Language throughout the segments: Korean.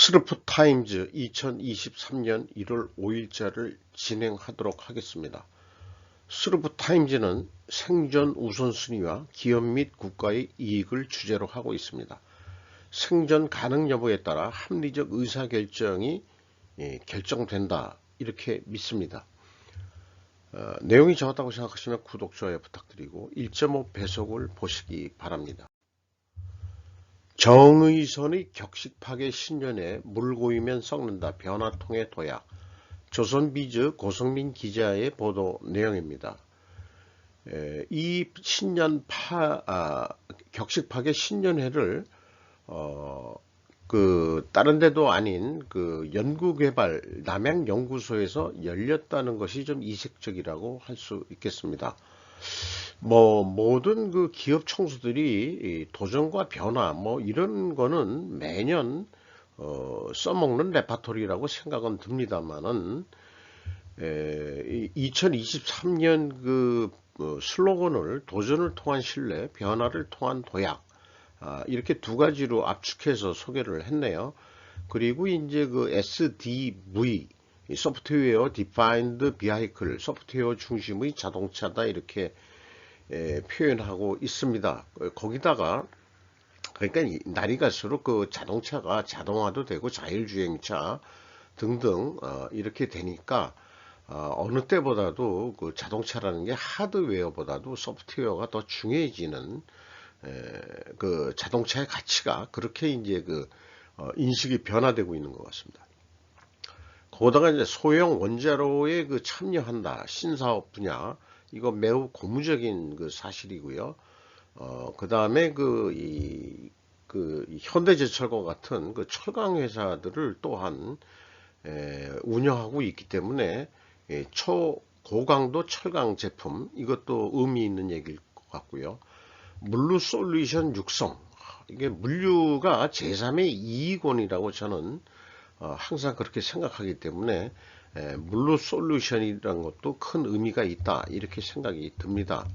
스루프타임즈 2023년 1월 5일자를 진행하도록 하겠습니다. 스루프타임즈는 생존 우선순위와 기업 및 국가의 이익을 주제로 하고 있습니다. 생존 가능 여부에 따라 합리적 의사결정이 결정된다, 이렇게 믿습니다. 내용이 좋았다고 생각하시면 구독, 좋아요 부탁드리고 1.5 배속을 보시기 바랍니다. 정의선의 격식 파괴 신년에 물 고이면 썩는다. 변화통의 도약. 조선비즈 고성민 기자의 보도 내용입니다. 이 신년 격식 파괴 신년회를 다른 데도 아닌 연구개발 남양연구소에서 열렸다는 것이 좀 이색적이라고 할 수 있겠습니다. 모든 기업 총수들이 도전과 변화 이런 거는 매년 써먹는 레파토리라고 생각은 듭니다만은 2023년 슬로건을 도전을 통한 신뢰, 변화를 통한 도약, 이렇게 두 가지로 압축해서 소개를 했네요. 그리고 이제 SDV, 소프트웨어 디파인드 비하이클, 소프트웨어 중심의 자동차다, 이렇게 표현하고 있습니다. 거기다가 그러니까 날이 갈수록 자동차가 자동화도 되고 자율주행차 등등 이렇게 되니까 어느 때보다도 자동차라는 게 하드웨어보다도 소프트웨어가 더 중요해지는 자동차의 가치가 그렇게 이제 인식이 변화되고 있는 것 같습니다. 거기다가 이제 소형 원자로에 참여한다, 신사업 분야, 이거 매우 고무적인 사실이고요. 그 다음에 현대제철과 같은 철강 회사들을 또한 운영하고 있기 때문에 초고강도 철강 제품, 이것도 의미 있는 얘기일 것 같고요. 물류 솔루션 육성, 이게 물류가 제3의 이익원이라고 저는 항상 그렇게 생각하기 때문에 물류 솔루션이라는 것도 큰 의미가 있다, 이렇게 생각이 듭니다.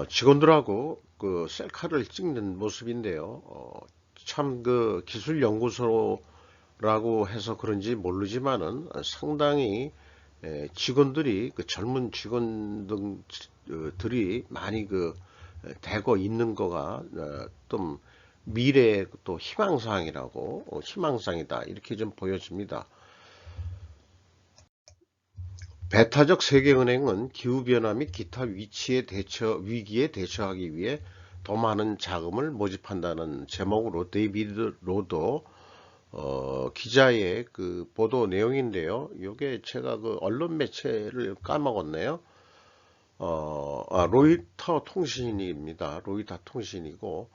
직원들하고 셀카를 찍는 모습인데요. 참 기술연구소라고 해서 그런지 모르지만은 상당히 직원들이 젊은 직원들이 많이 되고 있는 거가 좀 미래의 또 희망사항이라고, 희망사항이다, 이렇게 좀 보여집니다. 배타적 세계은행은 기후변화 및 기타 위기에 대처하기 위해 더 많은 자금을 모집한다는 제목으로 데이비드 로더 기자의 보도 내용인데요. 이게 제가 언론 매체를 까먹었네요. 로이터 통신입니다. 로이터 통신이고,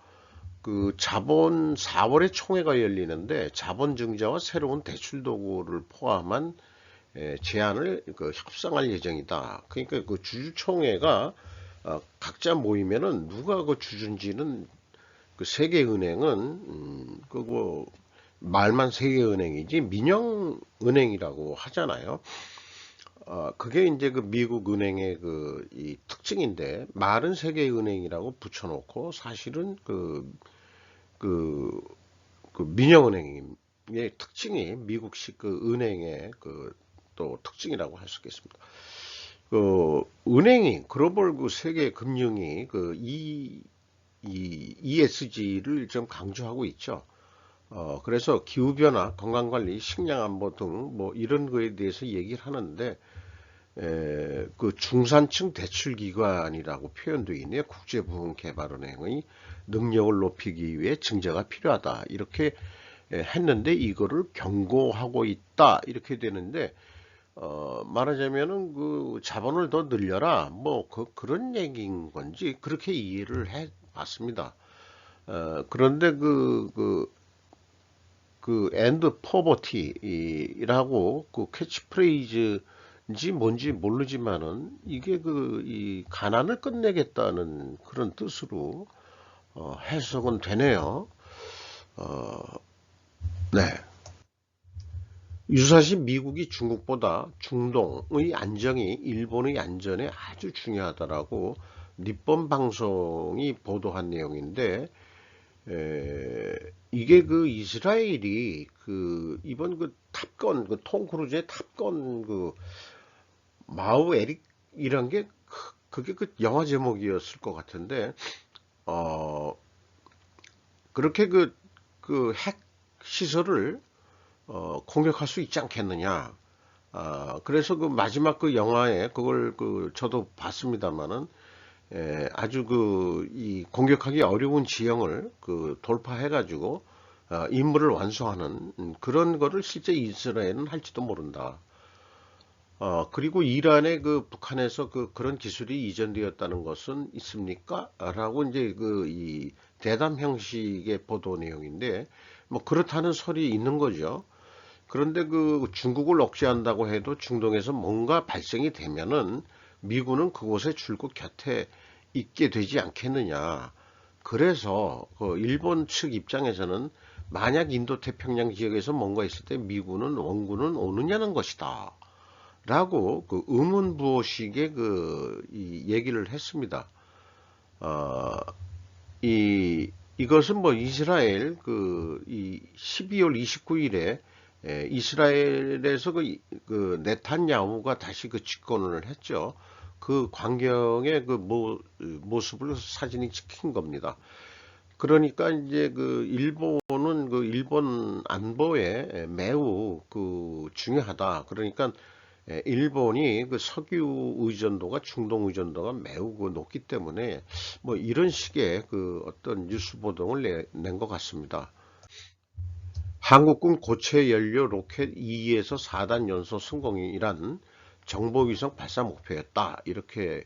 자본 4월에 총회가 열리는데 자본증자와 새로운 대출 도구를 포함한 제안을 협상할 예정이다. 그러니까 주주총회가 각자 모이면은 누가 주주인지는 세계은행은 말만 세계은행이지 민영은행이라고 하잖아요. 그게 이제 미국 은행의 이 특징인데, 말은 세계은행이라고 붙여놓고 사실은 민영은행의 특징이 미국식 은행의 또 특징이라고 할 수 있겠습니다. 은행이 글로벌 세계 금융이 ESG를 좀 강조하고 있죠. 그래서 기후변화, 건강관리, 식량안보 등 이런 거에 대해서 얘기를 하는데, 중산층 대출기관이라고 표현되어 있네요. 국제부흥개발은행의 능력을 높이기 위해 증자가 필요하다, 이렇게 했는데 이거를 경고하고 있다, 이렇게 되는데, 말하자면은 자본을 더 늘려라, 그런 얘기인 건지 그렇게 이해를 해 봤습니다. 그런데 엔드 포버티라고 캐치프레이즈인지 뭔지 모르지만은 이게 이 가난을 끝내겠다는 그런 뜻으로 해석은 되네요. 네. 유사시 미국이 중국보다 중동의 안정이 일본의 안전에 아주 중요하다라고 니폰 방송이 보도한 내용인데, 이게 그 이스라엘이 그 이번 그 탑건 그 톰 크루즈의 탑건 그 마우 에릭이란 게 그게 그 영화 제목이었을 것 같은데 어 그렇게 그 핵 시설을 공격할 수 있지 않겠느냐. 그래서 그 마지막 그 영화에 그걸 그 저도 봤습니다만은 아주 그 이 공격하기 어려운 지형을 그 돌파해 가지고 임무를 완수하는 그런 거를 실제 이스라엘은 할지도 모른다. 그리고 이란에 그 북한에서 그런 기술이 이전되었다는 것은 있습니까? 라고 이제 그 이 대담 형식의 보도 내용인데 뭐 그렇다는 설이 있는 거죠. 그런데 그 중국을 억제한다고 해도 중동에서 뭔가 발생이 되면은 미군은 그곳에 줄곧 곁에 있게 되지 않겠느냐. 그래서 그 일본 측 입장에서는 만약 인도 태평양 지역에서 뭔가 있을 때 미군은 원군은 오느냐는 것이다. 라고 그 의문부호식의 이 얘기를 했습니다. 어, 이것은 뭐 이스라엘 이 12월 29일에 이스라엘에서 그 네탄야후가 다시 그 집권을 했죠. 그 광경의 그 모습을 사진이 찍힌 겁니다. 그러니까 이제 그 일본은 그 일본 안보에 매우 그 중요하다. 그러니까 일본이 그 석유 의존도가 중동 의존도가 매우 그 높기 때문에 뭐 이런 식의 그 어떤 뉴스 보도를 낸 것 같습니다. 한국군 고체 연료 로켓 2에서 4단 연소 성공이란 정보위성 발사 목표였다. 이렇게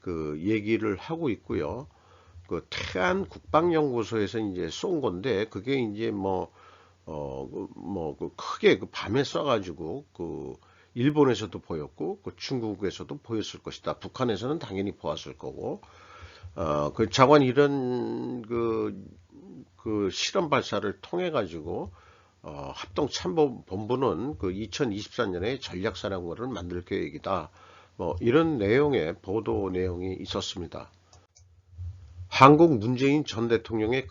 그 얘기를 하고 있고요. 그 태안 국방연구소에서 이제 쏜 건데 그게 이제 그 크게 그 밤에 쏴가지고 그 일본에서도 보였고 그 중국에서도 보였을 것이다. 북한에서는 당연히 보았을 거고 그 자관 이런 그 실험 발사를 통해 가지고 합동참모본부는 그 2024년에 전략사령부를 만들 계획이다. 뭐 이런 내용의 보도 내용이 있었습니다. 한국 문재인 전 대통령의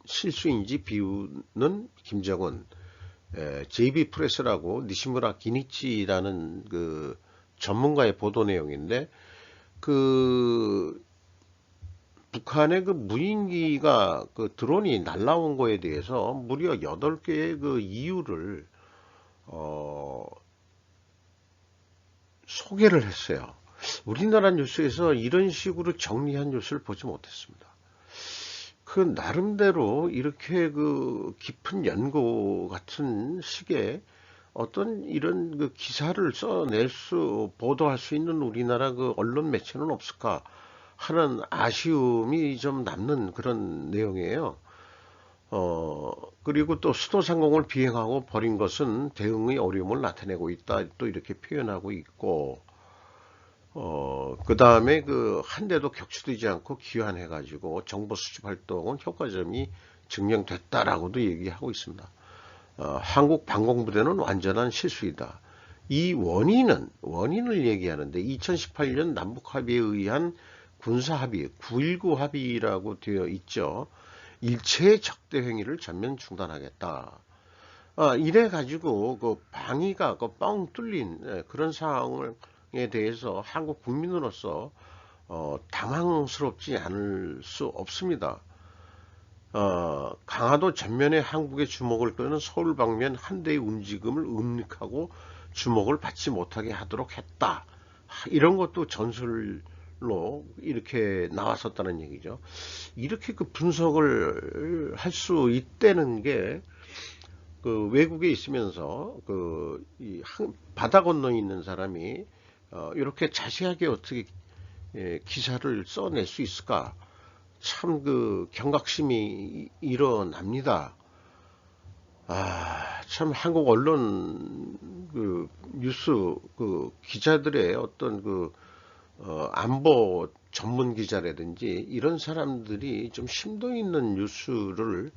실수인지 비우는 김정은, JB 프레스라고 니시무라 기니치라는 그 전문가의 보도 내용인데 그 북한의 그 무인기가 그 드론이 날라온 거에 대해서 무려 8개의 그 이유를 어, 소개를 했어요. 우리나라 뉴스에서 이런 식으로 정리한 뉴스를 보지 못했습니다. 그 나름대로 이렇게 그 깊은 연구 같은 식의 어떤 이런 그 기사를 써낼 보도할 수 있는 우리나라 그 언론 매체는 없을까 하는 아쉬움이 좀 남는 그런 내용이에요. 그리고 또 수도상공을 비행하고 버린 것은 대응의 어려움을 나타내고 있다. 또 이렇게 표현하고 있고, 그 다음에 그 한 대도 격추되지 않고 귀환해가지고 정보 수집 활동은 효과점이 증명됐다라고도 얘기하고 있습니다. 한국 방공부대는 완전한 실수이다. 이 원인을 얘기하는데 2018년 남북합의에 의한 군사합의, 9.19 합의라고 되어 있죠. 일체의 적대 행위를 전면 중단하겠다. 이래 가지고 그 방위가 그 뻥 뚫린 그런 상황에 대해서 한국 국민으로서 당황스럽지 않을 수 없습니다. 강화도 전면에 한국의 주목을 끄는 서울 방면 한 대의 움직임을 음닉하고 주목을 받지 못하게 하도록 했다. 이런 것도 전술로 이렇게 나왔었다는 얘기죠. 이렇게 그 분석을 할 수 있다는 게 그 외국에 있으면서 이 바다 건너에 있는 사람이 이렇게 자세하게 어떻게 기사를 써낼 수 있을까? 참 그 경각심이 일어납니다. 참 한국 언론 그 뉴스 그 기자들의 어떤 안보 전문 기자라든지 이런 사람들이 좀 심도 있는 뉴스를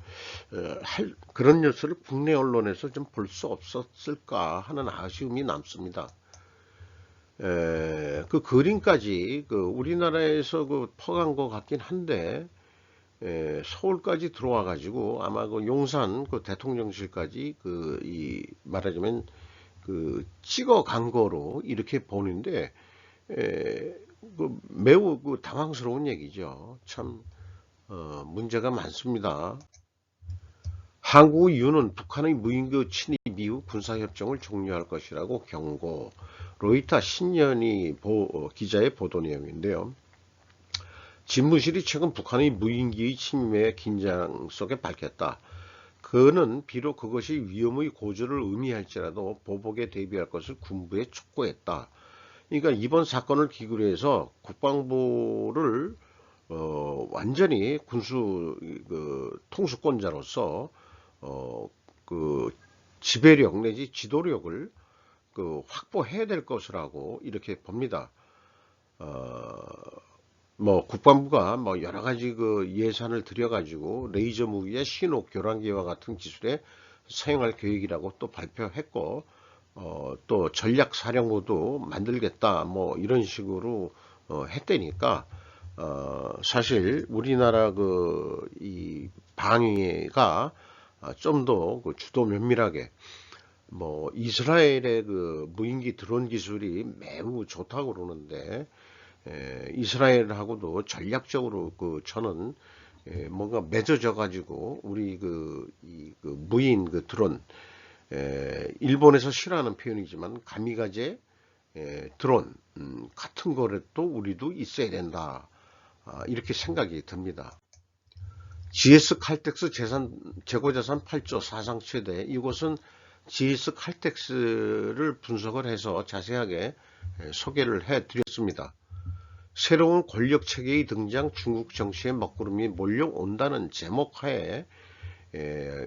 그런 뉴스를 국내 언론에서 좀 볼 수 없었을까 하는 아쉬움이 남습니다. 그 그림까지 그 우리나라에서 그 퍼간 것 같긴 한데 서울까지 들어와 가지고 아마 그 용산 그 대통령실까지 말하자면 찍어 간 거로 이렇게 보는데 매우 당황스러운 얘기죠. 참 문제가 많습니다. 한국 이유는 북한의 무인기 침입 이후 군사협정을 종료할 것이라고 경고. 로이터 신년이 기자의 보도 내용인데요. 집무실이 최근 북한의 무인기의 침입의 긴장 속에 밝혔다. 그는 비록 그것이 위험의 고조를 의미할지라도 보복에 대비할 것을 군부에 촉구했다. 그러니까 이번 사건을 기구로 해서 국방부를 완전히 군수 통수권자로서 지배력 내지 지도력을 확보해야 될 것이라고 이렇게 봅니다. 국방부가 여러 가지 예산을 들여가지고 레이저 무기의 신호 교란기와 같은 기술에 사용할 계획이라고 또 발표했고, 또 전략사령부도 만들겠다, 이런 식으로 했다니까, 사실 우리나라 이 방위가 좀 더 주도 면밀하게, 이스라엘의 무인기 드론 기술이 매우 좋다고 그러는데, 이스라엘하고도 전략적으로 저는 뭔가 맺어져 가지고 우리 무인 드론, 일본에서 싫어하는 표현이지만 가미가제 드론 같은 거라도 우리도 있어야 된다, 이렇게 생각이 듭니다. GS 칼텍스 재고자산 8조 사상 최대. 이곳은 GS 칼텍스를 분석을 해서 자세하게 소개를 해 드렸습니다. 새로운 권력체계의 등장, 중국 정치의 먹구름이 몰려온다는 제목하에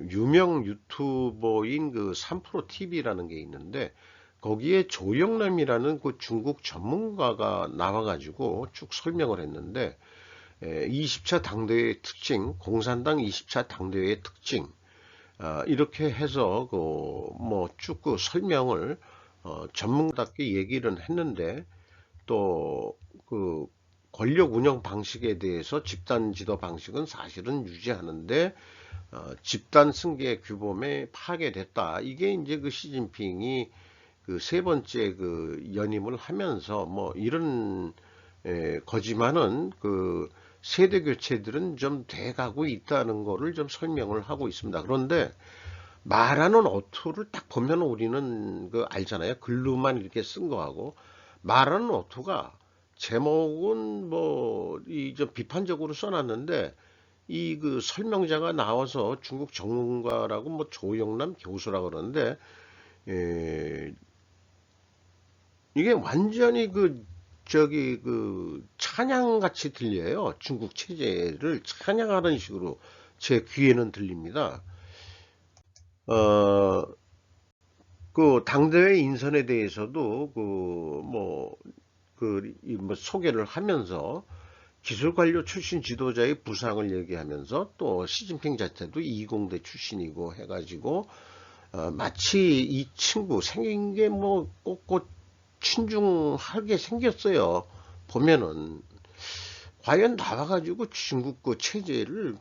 유명 유튜버인 3프로TV라는 게 있는데, 거기에 조영남이라는 중국 전문가가 나와가지고 쭉 설명을 했는데, 20차 당대회의 특징, 공산당 20차 당대회의 특징, 이렇게 해서 쭉 설명을 전문가답게 얘기를 했는데, 또 권력 운영 방식에 대해서 집단 지도 방식은 사실은 유지하는데 집단 승계 규범에 파괴됐다. 이게 이제 시진핑이 세 번째 연임을 하면서 이런 거지만은 세대 교체들은 좀 돼가고 있다는 거를 좀 설명을 하고 있습니다. 그런데 말하는 어투를 딱 보면 우리는 알잖아요. 글로만 이렇게 쓴 거하고 말하는 어투가, 제목은 좀 비판적으로 써놨는데, 이 설명자가 나와서 중국 전문가라고 조영남 교수라고 그러는데, 이게 완전히 찬양같이 들려요. 중국 체제를 찬양하는 식으로 제 귀에는 들립니다. 당대회 인선에 대해서도 소개를 하면서 기술관료 출신 지도자의 부상을 얘기하면서, 또 시진핑 자체도 이공대 출신이고 해가지고 마치 이 친구 생긴 게 꼿꼿 친중하게 생겼어요. 보면은 과연 나와가지고 중국 체제를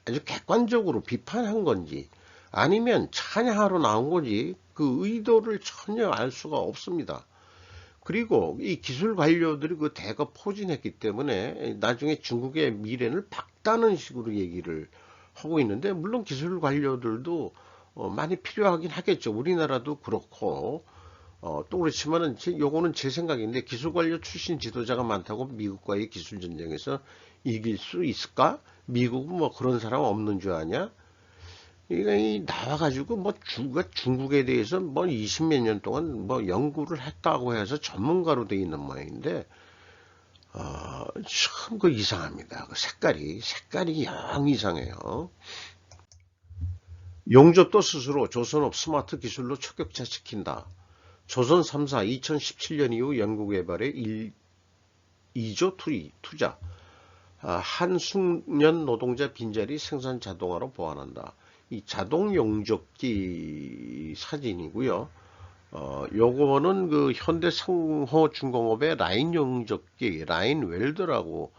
아주 객관적으로 비판한 건지 아니면 찬양하러 나온 건지 의도를 전혀 알 수가 없습니다. 그리고 이 기술 관료들이 대거 포진했기 때문에 나중에 중국의 미래를 박다는 식으로 얘기를 하고 있는데, 물론 기술 관료들도 많이 필요하긴 하겠죠. 우리나라도 그렇고, 또 그렇지만은 요거는 제 생각인데, 기술 관료 출신 지도자가 많다고 미국과의 기술 전쟁에서 이길 수 있을까? 미국은 그런 사람 없는 줄 아냐? 이게 나와가지고 중국에 대해서 20몇 년 동안 연구를 했다고 해서 전문가로 돼 있는 모양인데, 참 이상합니다. 색깔이 영 이상해요. 용접도 스스로 조선업 스마트 기술로 초격차 시킨다. 조선 3사 2017년 이후 연구 개발에 2조 투자. 한숙련 노동자 빈자리 생산 자동화로 보완한다. 이 자동 용접기 사진이고요. 요거는 현대 상호중공업의 라인 용접기, 라인 웰더라고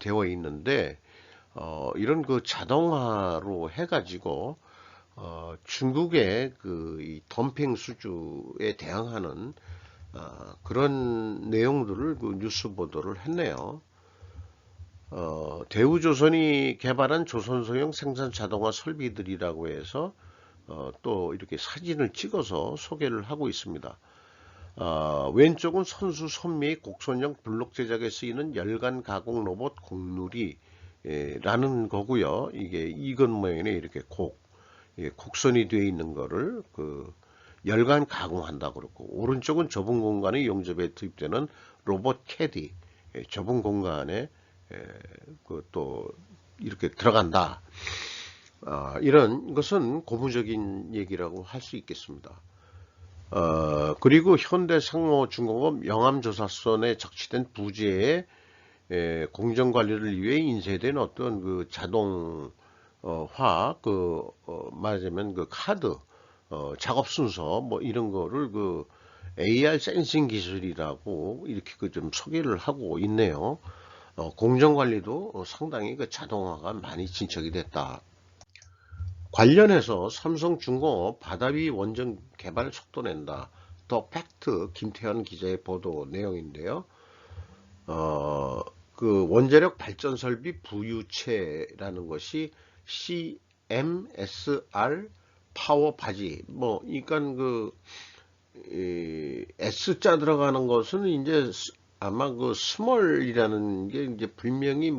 되어 있는데 이런 그 자동화로 해가지고 중국의 이 덤핑 수주에 대항하는 그런 내용들을 그 뉴스 보도를 했네요. 대우조선이 개발한 조선소형 생산 자동화 설비들이라고 해서 또 이렇게 사진을 찍어서 소개를 하고 있습니다. 왼쪽은 선수 선미의 곡선형 블록 제작에 쓰이는 열간 가공 로봇 곡누리 라는 거고요. 이건 모양이네. 이렇게 곡선이 되어 있는 거를 열간 가공한다 그렇고, 오른쪽은 좁은 공간의 용접에 투입되는 로봇 캐디, 좁은 공간에 또 이렇게 들어간다. 이런 것은 고무적인 얘기라고 할 수 있겠습니다. 그리고 현대상호중공업 영암조사선에 적치된 부재의 공정관리를 위해 인쇄된 어떤 그 자동화, 말하자면 그 카드, 작업 순서, 뭐 이런 거를 AR 센싱 기술이라고 이렇게 좀 소개를 하고 있네요. 공정관리도 상당히 자동화가 많이 진척이 됐다. 관련해서 삼성중공업 바다위 원전 개발 속도 낸다. 더 팩트 김태현 기자의 보도 내용인데요. 그 원자력 발전 설비 부유체라는 것이 CMSR 파워 바지, 그러니까 S자 들어가는 것은 이제 아마 스몰이라는 게 이제 분명히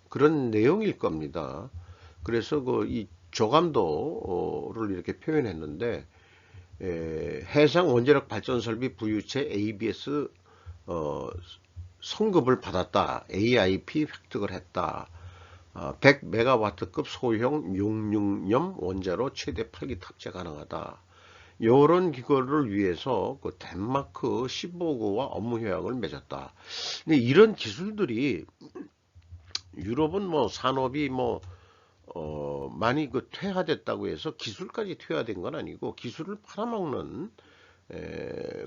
그런 내용일 겁니다. 그래서 이 조감도를 이렇게 표현했는데, 해상 원자력 발전 설비 부유체 ABS 성급을 받았다. AIP 획득을 했다. 100메가와트급 소형 용융염 원자로 최대 8기 탑재 가능하다. 이런 기거를 위해서 덴마크 15구와 업무 협약을 맺었다. 근데 이런 기술들이 유럽은 산업이 많이 퇴화됐다고 해서 기술까지 퇴화된 건 아니고 기술을 팔아먹는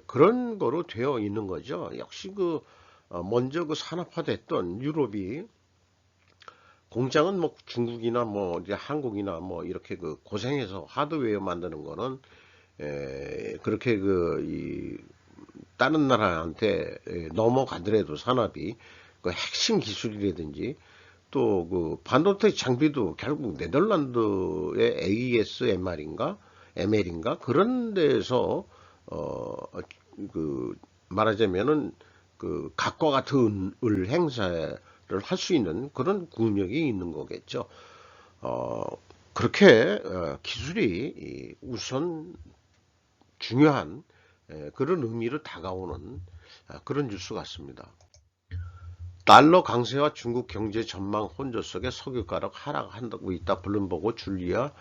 그런 거로 되어 있는 거죠. 역시 먼저 산업화됐던 유럽이 공장은 중국이나 이제 한국이나 이렇게 고생해서 하드웨어 만드는 거는 그렇게 다른 나라한테 넘어가더라도 산업이 핵심 기술이라든지 또 반도체 장비도 결국 네덜란드의 ASMR인가 ML인가 그런 데서 말하자면은 각과 같은 을 행사를 할 수 있는 그런 국력이 있는 거겠죠. 그렇게 기술이 우선 중요한 그런 의미로 다가오는 그런 뉴스 같습니다. 달러 강세와 중국 경제 전망 혼조 속에 석유가격 하락한다고 있다. 블룸버그 줄리아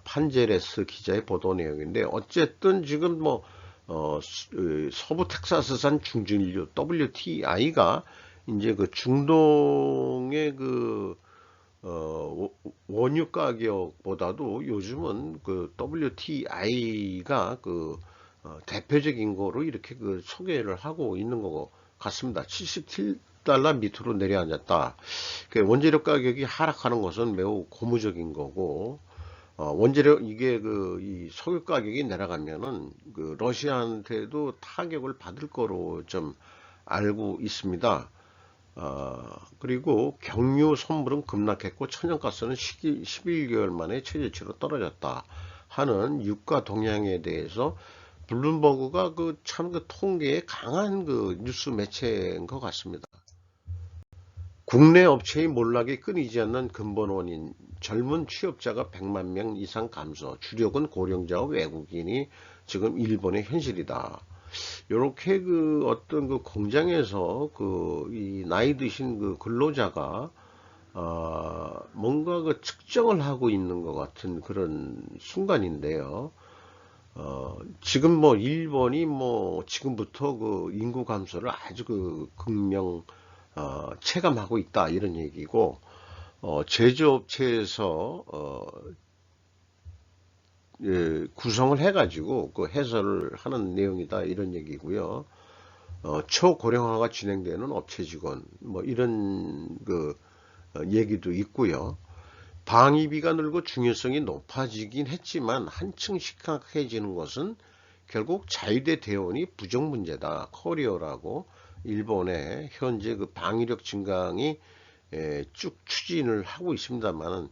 판제레스 기자의 보도 내용인데, 어쨌든 지금 서부 텍사스산 중진유 WTI가 이제 중동의 원유 가격보다도 요즘은 WTI가 대표적인 거로 이렇게 소개를 하고 있는 것 같습니다. 77달러 밑으로 내려앉았다. 원재료 가격이 하락하는 것은 매우 고무적인 거고, 원재료 이 석유 가격이 내려가면은 러시아한테도 타격을 받을 거로 좀 알고 있습니다. 그리고 경유 선물은 급락했고 천연가스는 11개월 만에 최저치로 떨어졌다 하는 유가 동향에 대해서 블룸버그가 참 통계에 강한 뉴스 매체인 것 같습니다. 국내 업체의 몰락이 끊이지 않는 근본 원인, 젊은 취업자가 100만 명 이상 감소, 주력은 고령자와 외국인이 지금 일본의 현실이다. 요렇게 어떤 공장에서 이 나이 드신 근로자가 뭔가 측정을 하고 있는 것 같은 그런 순간인데요. 지금 일본이 지금부터 인구 감소를 아주 극명 체감하고 있다 이런 얘기고, 제조업체에서 구성을 해가지고 해설을 하는 내용이다 이런 얘기고요. 초고령화가 진행되는 업체 직원 뭐 이런 얘기도 있고요. 방위비가 늘고 중요성이 높아지긴 했지만 한층 심각해지는 것은 결국 자위대 대원이 부족 문제다. 커리어라고 일본의 현재 그 방위력 증강이 쭉 추진을 하고 있습니다만은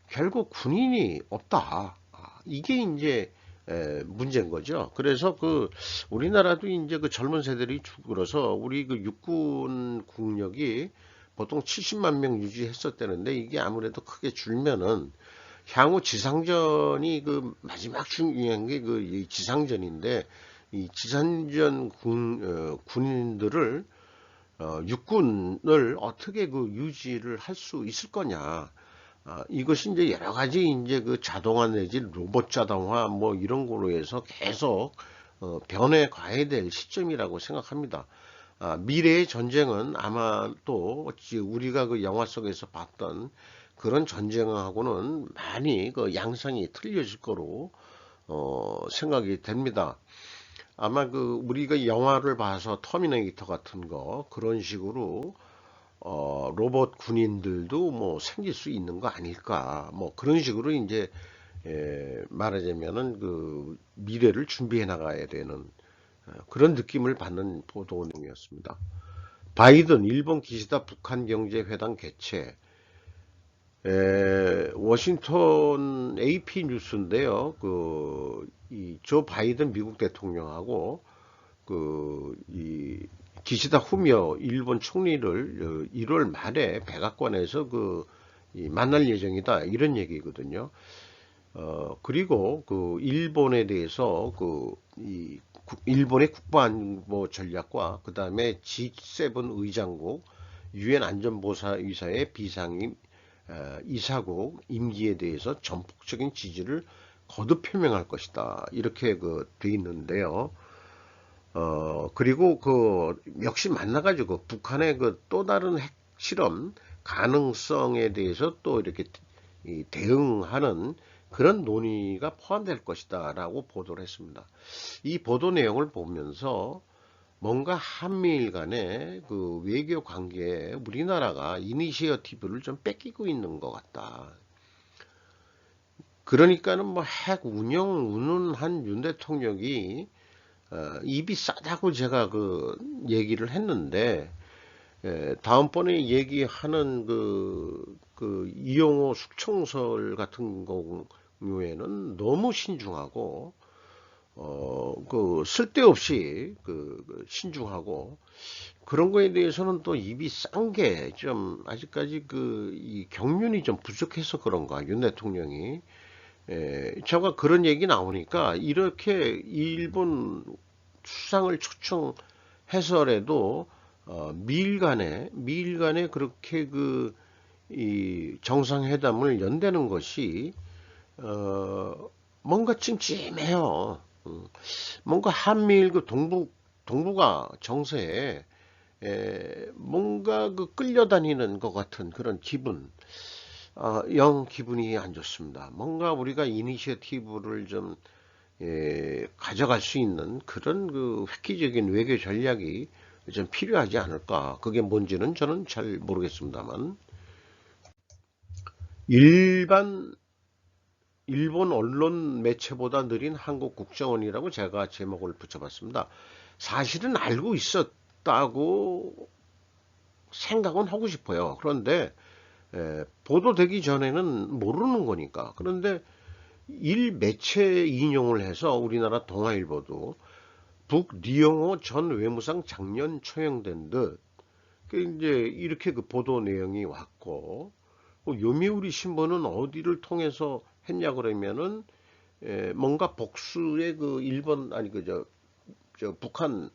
결국 군인이 없다. 이게 이제 문제인 거죠. 그래서 우리나라도 이제 그 젊은 세대들이 줄어서 우리 그 육군 국력이 보통 70만 명 유지했었다는데 이게 아무래도 크게 줄면은 향후 지상전이 그 마지막 중요한 게 이 지상전인데 이 지상전 군인들을 육군을 어떻게 유지를 할 수 있을 거냐. 이것이 이제 여러 가지 이제 그 자동화 내지 로봇 자동화 뭐 이런 거로 해서 계속 변해 가야 될 시점이라고 생각합니다. 미래의 전쟁은 아마 또 우리가 그 영화 속에서 봤던 그런 전쟁하고는 많이 그 양상이 틀려질 거로 생각이 됩니다. 아마 우리가 영화를 봐서 터미네이터 같은 거 그런 식으로 로봇 군인들도 뭐 생길 수 있는 거 아닐까 뭐 그런 식으로 이제 말하자면은 미래를 준비해 나가야 되는 그런 느낌을 받는 보도 내용이었습니다. 바이든 일본 기시다 북한 경제회담 개최. 워싱턴 AP 뉴스인데요. 이 조 바이든 미국 대통령하고 이 기시다 후미오 일본 총리를 1월 말에 백악관에서 만날 예정이다 이런 얘기거든요. 그리고 일본에 대해서 일본의 국방안보 전략과 그 다음에 G7 의장국 유엔 안전보사의사의 비상임 이사국 임기에 대해서 전폭적인 지지를 거듭 표명할 것이다 이렇게 돼 있는데요. 그리고 역시 만나가지고 북한의 또 다른 핵실험 가능성에 대해서 또 이렇게 대응하는 그런 논의가 포함될 것이다 라고 보도를 했습니다. 이 보도 내용을 보면서 뭔가 한미일 간의 외교 관계에 우리나라가 이니시어티브를 좀 뺏기고 있는 것 같다. 그러니까는 뭐 핵 운운한 윤 대통령이 입이 싸다고 제가 얘기를 했는데 다음번에 얘기하는 이용호 숙청설 같은 경우에는 너무 신중하고 쓸데없이 신중하고 그런 거에 대해서는 또 입이 싼 게 좀 아직까지 이 경륜이 좀 부족해서 그런가 윤 대통령이 제가 그런 얘기 나오니까 이렇게 일본 수상을 초청해서라도 미일 간에 그렇게 이 정상회담을 연대는 것이 뭔가 찜찜해요. 뭔가 한미일 동북아 정세에 뭔가 끌려다니는 것 같은 그런 기분. 영 기분이 안 좋습니다. 뭔가 우리가 이니시어티브를 좀 가져갈 수 있는 그런 획기적인 외교 전략이 좀 필요하지 않을까. 그게 뭔지는 저는 잘 모르겠습니다만 일본 언론 매체보다 느린 한국 국정원이라고 제가 제목을 붙여봤습니다. 사실은 알고 있었다고 생각은 하고 싶어요. 그런데 보도되기 전에는 모르는 거니까. 그런데 일 매체 인용을 해서 우리나라 동아일보도 북리용호 전 외무상 작년 처형된 듯 이제 이렇게 보도 내용이 왔고 요미우리 신문은 어디를 통해서 했냐 그러면은 뭔가 복수의 일본 아니 저 북한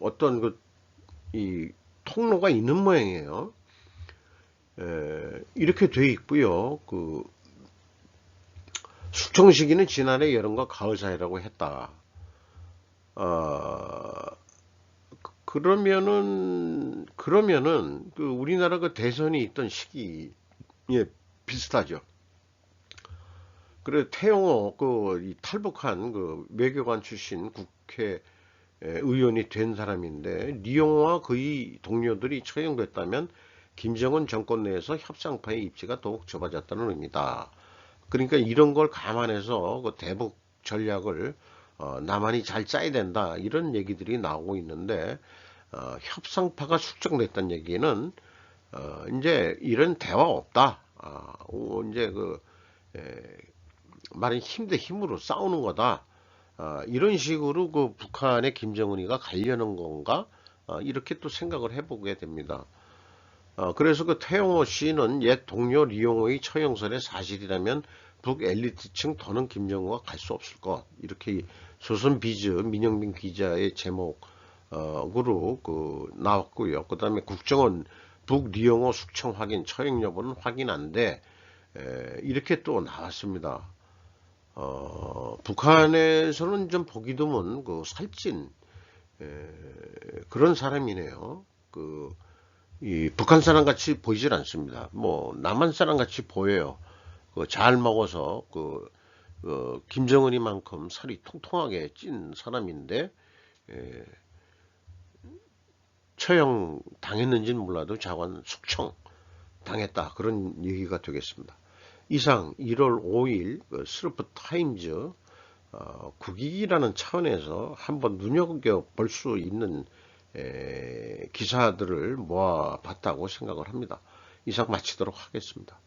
어떤 이 통로가 있는 모양이에요. 이렇게 돼 있고요. 숙청 시기는 지난해 여름과 가을 사이라고 했다. 그러면은 우리나라 대선이 있던 시기에 비슷하죠. 그래 태영호 이 탈북한 외교관 출신 국회 의원이 된 사람인데 리용호와 그의 동료들이 처형됐다면 김정은 정권 내에서 협상파의 입지가 더욱 좁아졌다는 의미다. 그러니까 이런 걸 감안해서 그 대북 전략을 남한이 잘 짜야 된다 이런 얘기들이 나오고 있는데 협상파가 숙성됐다는 얘기는 이제 이런 대화 없다. 이제 말은 힘 대 힘으로 싸우는 거다. 이런 식으로 그 북한의 김정은이가 가려는 건가? 이렇게 또 생각을 해보게 됩니다. 그래서 그 태영호 씨는 옛 동료 리용호의 처형설의 사실이라면 북 엘리트층 더는 김정은과 갈 수 없을 것. 이렇게 조선 비즈 민영빈 기자의 제목으로 나왔고요. 그 다음에 국정원 북 리용호 숙청 확인, 처형 여부는 확인 안 돼. 이렇게 또 나왔습니다. 북한에서는 좀 보기 드문 그 살찐 그런 사람이네요. 이 북한 사람 같이 보이질 않습니다. 뭐 남한 사람 같이 보여요. 잘 먹어서 김정은이만큼 살이 통통하게 찐 사람인데 처형 당했는지는 몰라도 자관 숙청 당했다 그런 얘기가 되겠습니다. 이상 1월 5일 스루프 타임즈 국익이라는 차원에서 한번 눈여겨볼 수 있는 기사들을 모아봤다고 생각을 합니다. 이상 마치도록 하겠습니다.